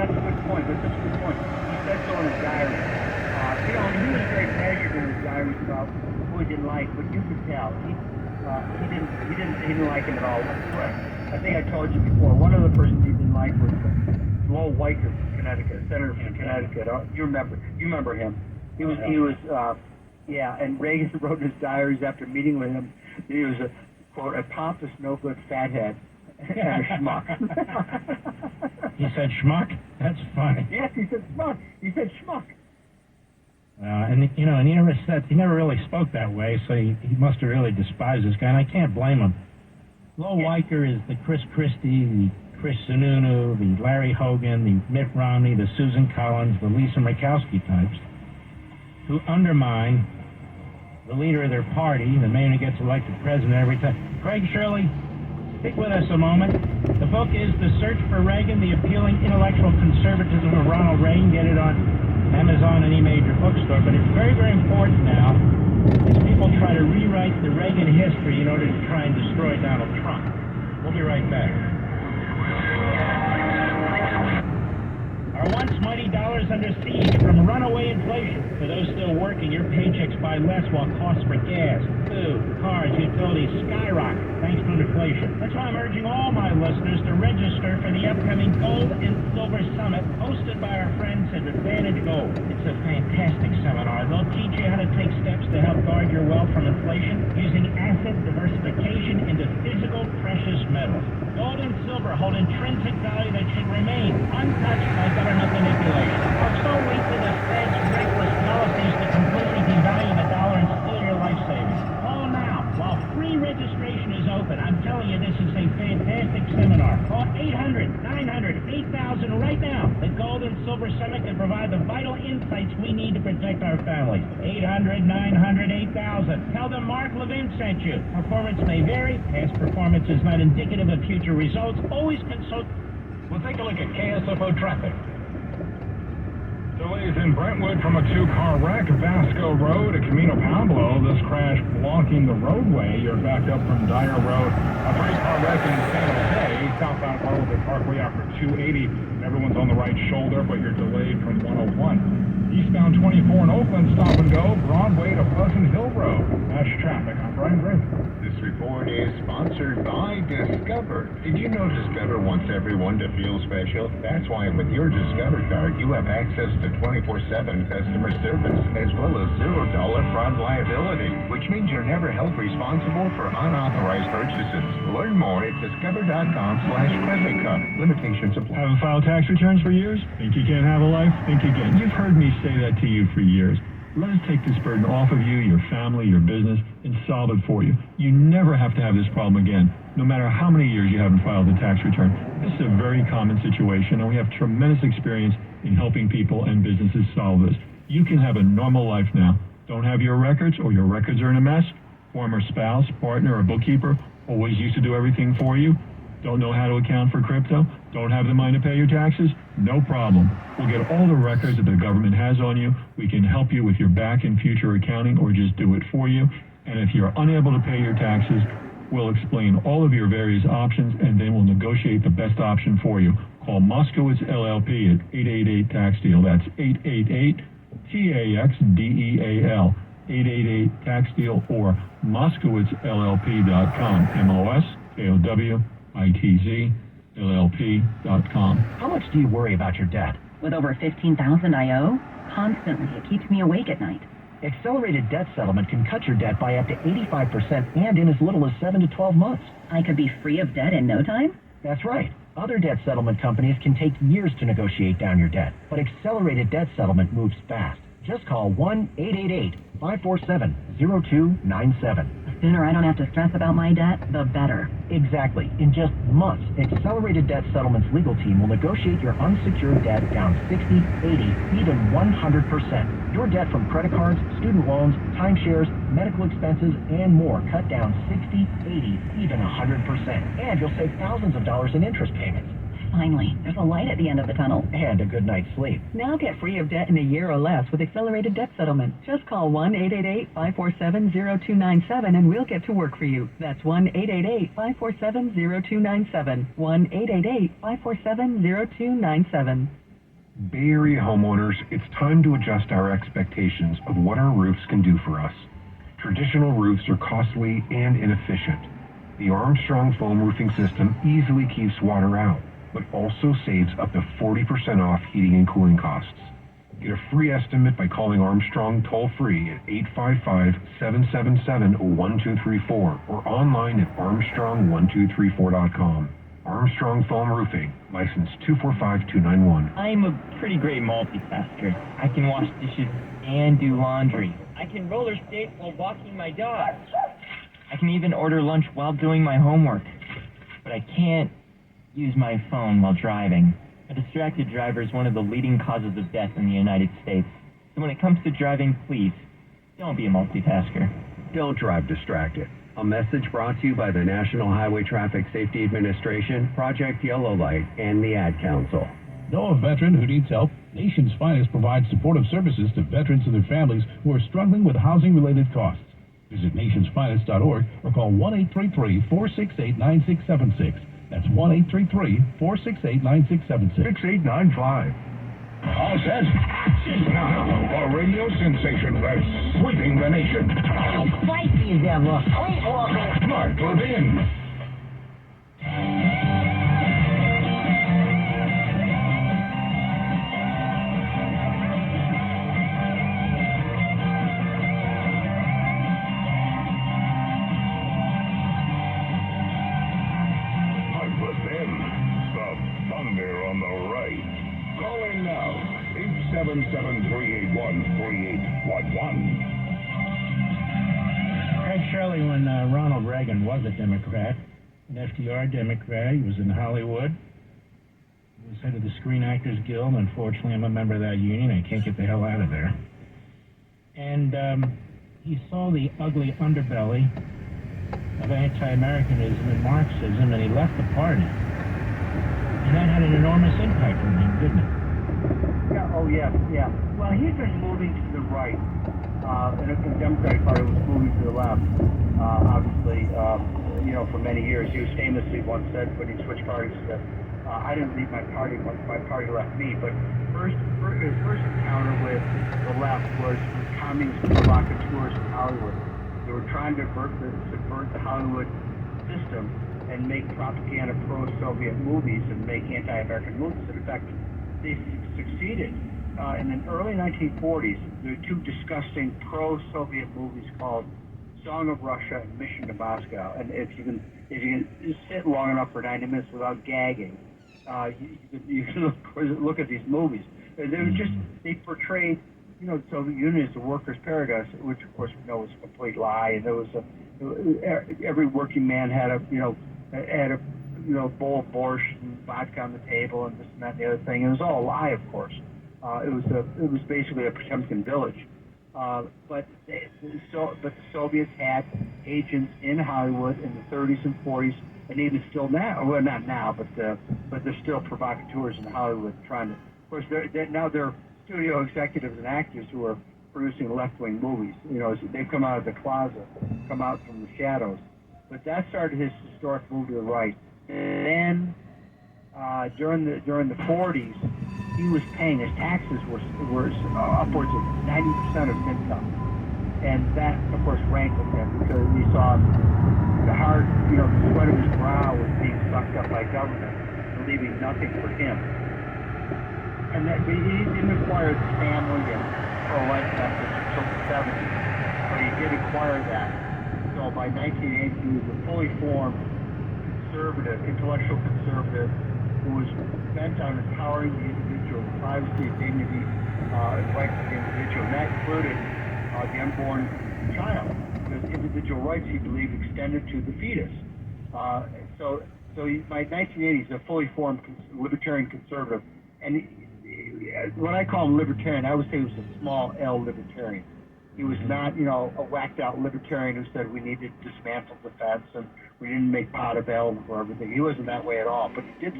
that's a good point. That's such a good point. He said so in his diary. He was very measured in his diaries about who he didn't like, but you could tell he didn't like him at all. I think I told you before. One of the persons he didn't like was Lowell Weicker from Connecticut, senator from Connecticut. You remember him? He was. And Reagan wrote in his diaries after meeting with him, he was a quote, a pompous, no good fathead and a schmuck. He said schmuck? That's funny. Yes, he said schmuck. He said schmuck. And he never really spoke that way, so he must have really despised this guy, and I can't blame him. Lowell Weicker is the Chris Christie, the Chris Sununu, the Larry Hogan, the Mitt Romney, the Susan Collins, the Lisa Murkowski types, who undermine the leader of their party, the man who gets elected president every time. Craig Shirley, stick with us a moment. The book is The Search for Reagan, The Appealing Intellectual Conservatism of Ronald Reagan. Get it on Amazon, any major bookstore. But it's very, very important now as people try to rewrite the Reagan history in order to try and destroy Donald Trump. We'll be right back. Our once mighty dollar's under siege from runaway inflation. For those still working, your paychecks buy less while costs for gas, food, cars, utilities skyrocket thanks to inflation. That's why I'm urging all my listeners to register for the upcoming Gold and Silver Summit hosted by our friends at Advantage Gold. It's a fantastic seminar. They'll teach you how to take steps to help guard your wealth from inflation using asset diversification into physical precious metals. Gold and silver hold intrinsic value that should remain untouched by government manipulation. So weak to the Fed's reckless policies to completely devalue the dollar and steal your life savings. Call now while free registration is open. I'm telling you, this is a fantastic seminar. Call 800-900-8000 right now. The Gold and Silver Summit can provide the vital insights we need to protect our families. 800-900-8000. Tell them Mark Levin sent you. Performance may vary. Past performance is not indicative of future results. Always consult. We'll take a look at KSFO traffic. Delays in Brentwood from a two-car wreck, Vasco Road to Camino Pablo. This crash blocking the roadway. You're backed up from Dyer Road. A three-car wreck in San Jose, southbound Guadalupe Parkway after 280. Everyone's on the right shoulder, but you're delayed from 101. Eastbound 24 in Oakland, stop and go, Broadway to Pleasant Hill Road. That's traffic. I'm Brian Griffin. This report is sponsored by Discover. Did you know Discover wants everyone to feel special? That's why with your Discover card, you have access to 24/7 customer service, as well as $0 fraud liability, which means you're never held responsible for unauthorized purchases. Learn more at discover.com/credit card. Limitations apply. Haven't filed tax returns for years? Think you can't have a life? Think again. You've heard me say that to you for years. Let us take this burden off of you, your family, your business, and solve it for you. You never have to have this problem again, no matter how many years you haven't filed a tax return. This is a very common situation, and we have tremendous experience in helping people and businesses solve this. You can have a normal life now. Don't have your records, or your records are in a mess? Former spouse, partner, or bookkeeper always used to do everything for you? Don't know how to account for crypto? Don't have the money to pay your taxes? No problem. We'll get all the records that the government has on you. We can help you with your back and future accounting or just do it for you. And if you're unable to pay your taxes, we'll explain all of your various options and then we'll negotiate the best option for you. Call Moskowitz LLP at 888-TAX-DEAL. That's 888-TAXDEAL. 888-TAX-DEAL or MoskowitzLLP.com. MOSKOWITZLLP.com. How much do you worry about your debt? With over $15,000 I owe, constantly it keeps me awake at night. Accelerated debt settlement can cut your debt by up to 85% and in as little as 7 to 12 months. I could be free of debt in no time? That's right. Other debt settlement companies can take years to negotiate down your debt, but accelerated debt settlement moves fast. Just call 1-888-547-0297. The sooner I don't have to stress about my debt, the better. Exactly. In just months, Accelerated Debt Settlement's legal team will negotiate your unsecured debt down 60, 80, even 100%. Your debt from credit cards, student loans, timeshares, medical expenses, and more cut down 60, 80, even 100%. And you'll save thousands of dollars in interest payments. Finally, there's a light at the end of the tunnel. And a good night's sleep. Now get free of debt in a year or less with Accelerated Debt Settlement. Just call 1-888-547-0297 and we'll get to work for you. That's 1-888-547-0297. 1-888-547-0297. Bay Area homeowners, it's time to adjust our expectations of what our roofs can do for us. Traditional roofs are costly and inefficient. The Armstrong foam roofing system easily keeps water out, but also saves up to 40% off heating and cooling costs. Get a free estimate by calling Armstrong toll-free at 855-777-1234 or online at armstrong1234.com. Armstrong Foam Roofing, license 245291. I'm a pretty great multitasker. I can wash dishes and do laundry. I can roller skate while walking my dog. I can even order lunch while doing my homework. But I can't use my phone while driving. A distracted driver is one of the leading causes of death in the United States. So when it comes to driving, please, don't be a multitasker. Don't drive distracted. A message brought to you by the National Highway Traffic Safety Administration, Project Yellow Light, and the Ad Council. Know a veteran who needs help? Nation's Finest provides supportive services to veterans and their families who are struggling with housing-related costs. Visit nationsfinest.org or call 1-833-468-9676. That's 1-833-468-9676. 6895. All set? Now, a radio sensation that's sweeping the nation. Spicy as ever. Sleepwalking. Mark Levin. Mark Levin. The thunder on the right. Call in now. 877-381-3811. Craig Shirley, when Ronald Reagan was a Democrat, an FDR Democrat, he was in Hollywood. He was head of the Screen Actors Guild. Unfortunately, I'm a member of that union. I can't get the hell out of there. And he saw the ugly underbelly of anti-Americanism and Marxism, and he left the party. And that had an enormous impact on him, didn't it? Yeah, oh yeah, yeah. Well, he's been moving to the right, and the Democratic Party was moving to the left, obviously, for many years. He was famously once said when he switched parties that I didn't leave my party once my party left me, but his first encounter with the left was with communist provocateurs in Hollywood. They were trying to subvert the Hollywood system and make propaganda pro-Soviet movies and make anti-American movies. And in fact, they succeeded. In the early 1940s, there were two disgusting pro-Soviet movies called Song of Russia and Mission to Moscow. And if you can sit long enough for 90 minutes without gagging, you can look at these movies. They were they portrayed, the Soviet Union as the workers' paradise, which of course we know was a complete lie. And there was every working man had a bowl of borscht and vodka on the table and this and that and the other thing. It was all a lie, of course. It was basically a Potemkin village. But the Soviets had agents in Hollywood in the 30s and 40s, and even still now. Well, not now, but they're still provocateurs in Hollywood trying to. Of course, now they're studio executives and actors who are producing left-wing movies. They've come out of the closet, come out from the shadows. But that started his historic move to the right. And then during the 40s, he was paying, his taxes were upwards of 90% of his income. And that, of course, rankled him because he saw the sweat of his brow was being sucked up by government and leaving nothing for him. And that he didn't acquire the family and pro-life methods until the 70s, but he did acquire that. So by 1980, he was a fully formed conservative, intellectual conservative, who was bent on empowering the individual, privacy, dignity, and rights of the individual. And that included the unborn child, because individual rights, he believed, extended to the fetus. So by 1980, he's a fully formed libertarian conservative. And when I call him libertarian, I would say he was a small L libertarian. He was not, a whacked-out libertarian who said we need to dismantle defense and we didn't make pot available for everything. He wasn't that way at all. But he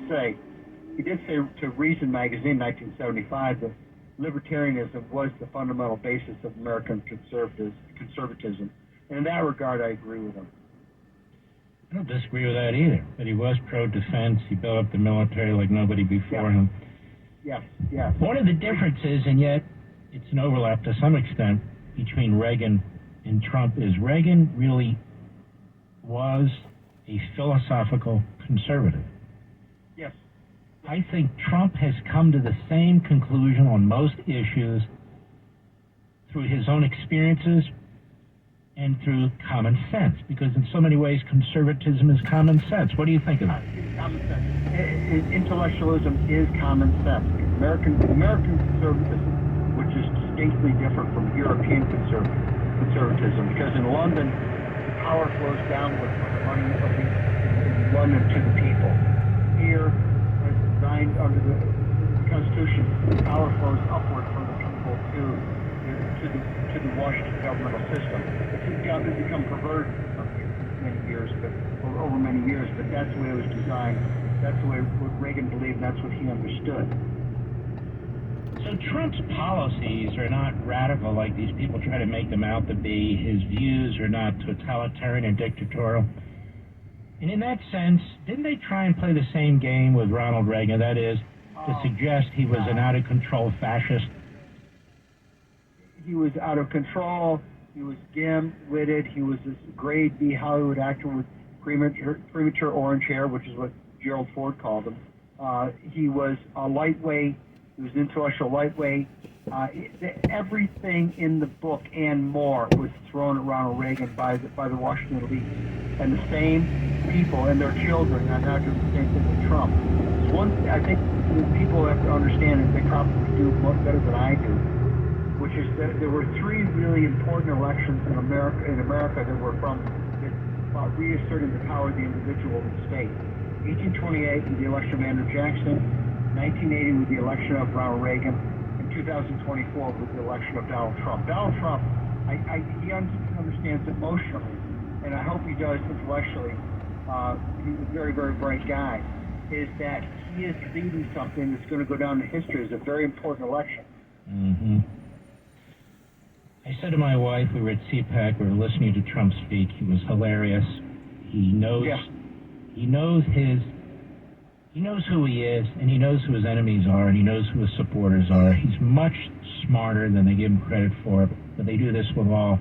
did say to Reason magazine in 1975 that libertarianism was the fundamental basis of American conservatism. And in that regard, I agree with him. I don't disagree with that either. But he was pro-defense. He built up the military like nobody before him. Yes, yes. One of the differences, and yet it's an overlap to some extent, between Reagan and Trump is Reagan really was a philosophical conservative. Yes. I think Trump has come to the same conclusion on most issues through his own experiences and through common sense, because in so many ways conservatism is common sense. What do you think of that? Common sense. Intellectualism is common sense. American conservatism, which is distinctly different from European conservatism, because in London, the power flows downward from the money of in London to the people. Here, as designed under the Constitution, the power flows upward from the people to the Washington governmental system. It's become perverted over many years, but that's the way it was designed. That's the way what Reagan believed, and that's what he understood. So Trump's policies are not radical like these people try to make them out to be. His views are not totalitarian and dictatorial. And in that sense, didn't they try and play the same game with Ronald Reagan? That is, to suggest he was an out-of-control fascist? He was out of control. He was dim-witted. He was this grade B Hollywood actor with premature orange hair, which is what Gerald Ford called him. He was a lightweight. He was an intellectual lightweight. Everything in the book and more was thrown at Ronald Reagan by the Washington elite. And the same people and their children are now doing the same thing with Trump. I think people have to understand, and they probably do much better than I do, which is that there were three really important elections in America that were about reasserting the power of the individual in the state. 1828 with the election of Andrew Jackson, 1980 with the election of Ronald Reagan, and 2024 with the election of Donald Trump. Donald Trump, he understands emotionally, and I hope he does intellectually. He's a very, very bright guy. Is that he is leading something that's going to go down in history as a very important election. Mm-hmm. I said to my wife, we were at CPAC, we were listening to Trump speak. He was hilarious. He knows who he is, and he knows who his enemies are, and he knows who his supporters are. He's much smarter than they give him credit for, but they do this with all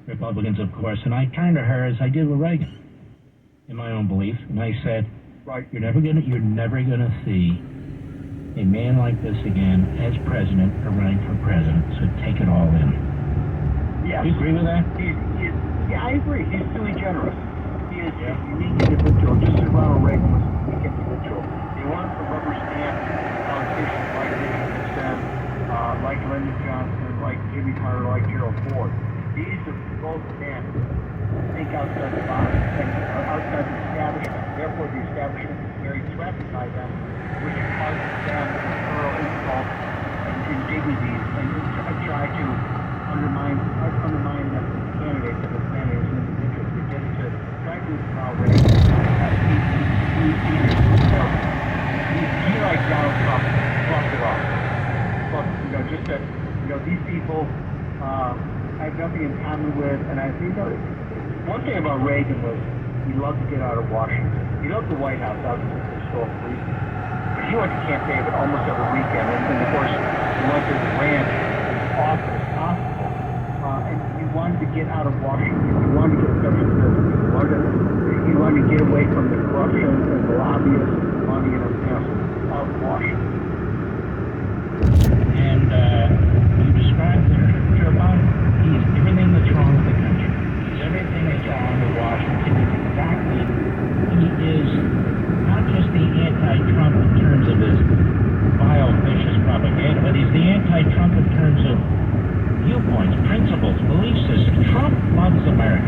Republicans, of course. And I turned to her as I did with Reagan, in my own belief, and I said, right, you're never gonna see a man like this again as president or running for president. So take it all in. Yes. Do you agree with that? Yeah, I agree. He's sui generis. He is a unique individual, just as Ronald Reagan was a unique individual. They weren't a rubber stamp politicians like Richard Nixon, like Lyndon Johnson, like Jimmy Carter, like Gerald Ford. These are both men who think outside the box and outside the establishment. Therefore, the establishment is very threatened by them, which causes them to hurl insults and indignities and try to undermine them as candidates and as men as individuals. They did it to try to do it already. He like Donald Trump, fluffed it off. Just that, these people I have nothing in common with, and one thing about Reagan was he loved to get out of Washington. He loved the White House, obviously, for historical reasons. But he went to Camp David almost every weekend, and of course, he went to the ranch as often as possible. And he wanted to get out of Washington. He wanted to get a better service. He wanted to get away from the corruption and the lobbyists and the money and everything else out of Washington. And you described Joe Biden. He is everything that's wrong with the country. He's everything that's wrong with Washington. He is not just the anti-Trump in terms of his vile, vicious propaganda, but he's the anti-Trump in terms of viewpoints, principles, belief systems. Trump loves America.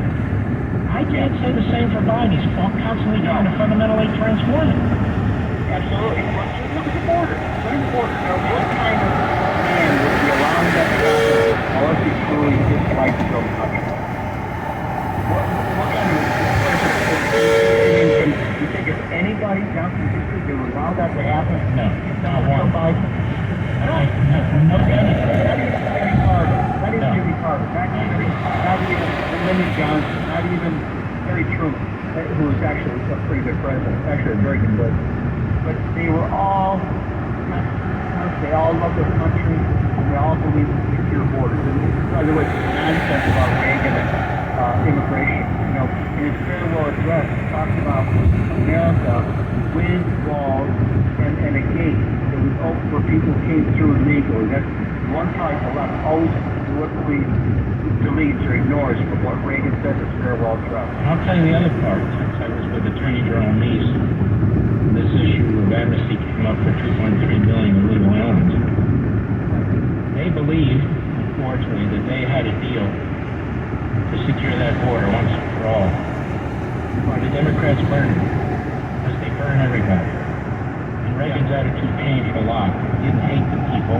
I can't say the same for Biden. He's constantly trying to fundamentally transform it. Absolutely. Look at the border. Look at the border. What kind of man would be allowing that to happen unless he truly dislikes his own country? What kind of president you think if anybody down through history that would allow that to happen? No, not one. Biden? No. Not even Jimmy Carter. Not even Jimmy Carter. Not even Lyndon Johnson. Not even Harry Truman, who was actually a pretty good president. Actually, a very good president. But they were all They all love their country, and they all believe in secure borders. And by the way, nonsense about Reagan and immigration. You know, in his farewell address, he talked about America with walls and a gate that was open where people came through illegally. That's one part the left always deliberately deletes or ignores from what Reagan said in his farewell address. I'll tell you the other part. Since I was with Attorney General Meese, this issue of amnesty came up for 2.3 million illegal aliens. They believed, unfortunately, that they had a deal to secure that border once and for all. The Democrats burned it, because they burn everybody. And Reagan's attitude changed a lot. He didn't hate the people,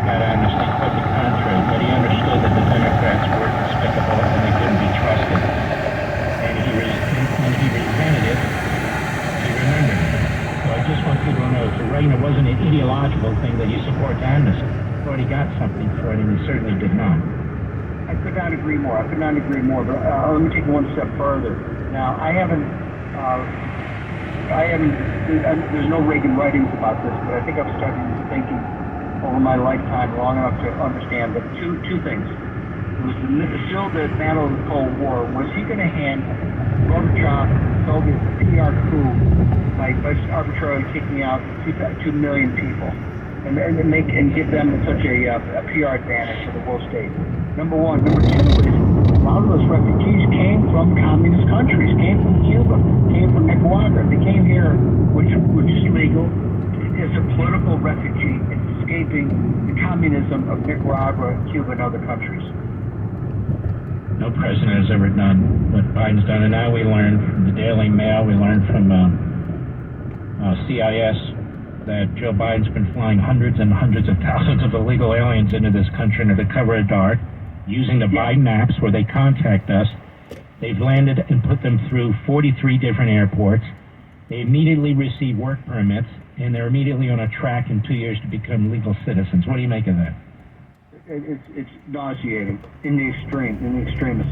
got amnesty, quite the contrary, but he understood that the Democrats were despicable and they couldn't be trusted. And when he resented it, he remembered it. So I just want people to know, for Reagan, it wasn't an ideological thing that he supports amnesty. He thought he got something for it, and he certainly did not. I could not agree more. But let me take one step further. Now, there's no Reagan writings about this, but I think I've started thinking over my lifetime long enough to understand that two things. It was still the battle of the Cold War. Was he going to hand Gorbachev, Soviet PR coup by arbitrarily kicking out 2 million people and give them such a PR advantage for the world state? Number one. Number two is a lot of those refugees came from communist countries, came from Cuba, came from Nicaragua. They came here, which is legal, as a political refugee. It's escaping the communism of Nicaragua, Cuba, and other countries. No president has ever done what Biden's done, and now we learned from the Daily Mail, we learned from CIS that Joe Biden's been flying hundreds and hundreds of thousands of illegal aliens into this country under the cover of dark, using the Biden apps where they contact us. They've landed and put them through 43 different airports. They immediately receive work permits, and they're immediately on a track in 2 years to become legal citizens. What do you make of that? It's nauseating in the extremist.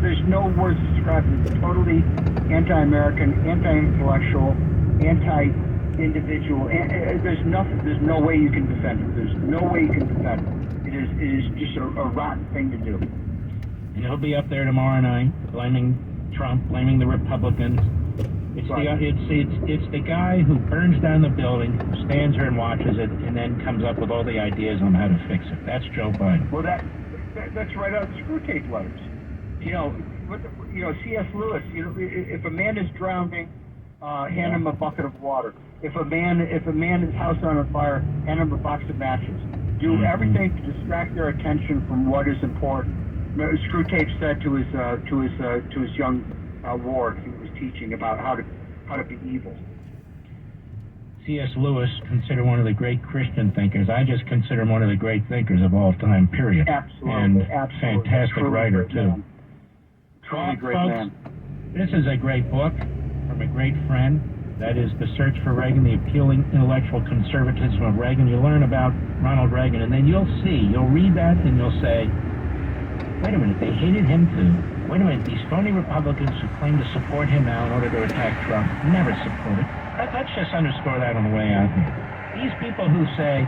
There's no words to describe it. It's totally anti-American, anti-intellectual, anti-individual. There's no way you can defend it. There's no way you can defend it. It is just a rotten thing to do. And he'll be up there tomorrow night blaming Trump, blaming the Republicans. It's the guy who burns down the building, stands there and watches it, and then comes up with all the ideas on how to fix it. That's Joe Biden. Well, that's right out of the screw tape letters. C.S. Lewis. If a man is drowning, hand him a bucket of water. If a man's house on fire, hand him a box of matches. Do everything to distract their attention from what is important. Screw Tape said to his young ward he was teaching about how to be evil. C.S. Lewis, considered one of the great Christian thinkers. I just consider him one of the great thinkers of all time, period. Absolutely. Fantastic writer, too. Truly great man. This is a great book from a great friend. That is The Search for Reagan, The Appealing Intellectual Conservatism of Reagan. You learn about Ronald Reagan, and then you'll read that, and you'll say, wait a minute, they hated him too. Wait a minute, these phony Republicans who claim to support him now in order to attack Trump never supported. Let's just underscore that on the way out here. These people who say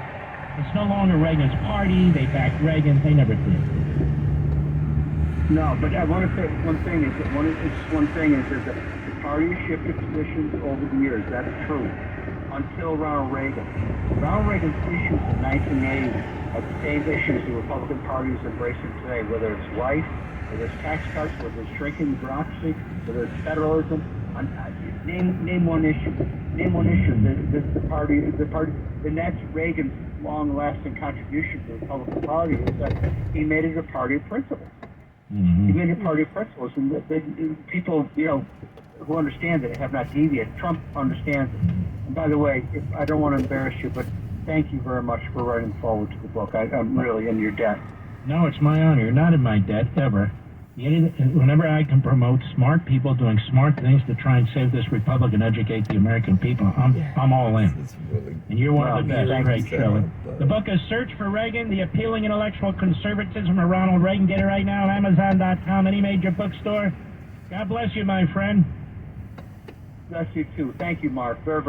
it's no longer Reagan's party, they backed Reagan, they never did. No, but I want to say one thing is that the party shifted positions over the years. That's true. Until Ronald Reagan. Ronald Reagan's issues in 1980 are the same issues the Republican Party is embracing today, whether it's life, whether it's tax cuts, whether it's shrinking bureaucracy, whether it's federalism. Name one issue. Name one issue. The party, and that's Reagan's long-lasting contribution to the Republican Party is that he made it a party of principles. Mm-hmm. He made it a party of principles, and people, who understand it have not deviated. Trump understands it. And by the way, I don't want to embarrass you, but thank you very much for writing forward to the book. I'm really in your debt. No, it's my honor. You're not in my debt, ever. Whenever I can promote smart people doing smart things to try and save this republic and educate the American people, I'm all in. And you're one of the best, Craig Shelley. The book is Search for Reagan, The Appealing Intellectual Conservatism of Ronald Reagan. Get it right now at Amazon.com, any major bookstore. God bless you, my friend. Bless you, too. Thank you, Mark. Very, very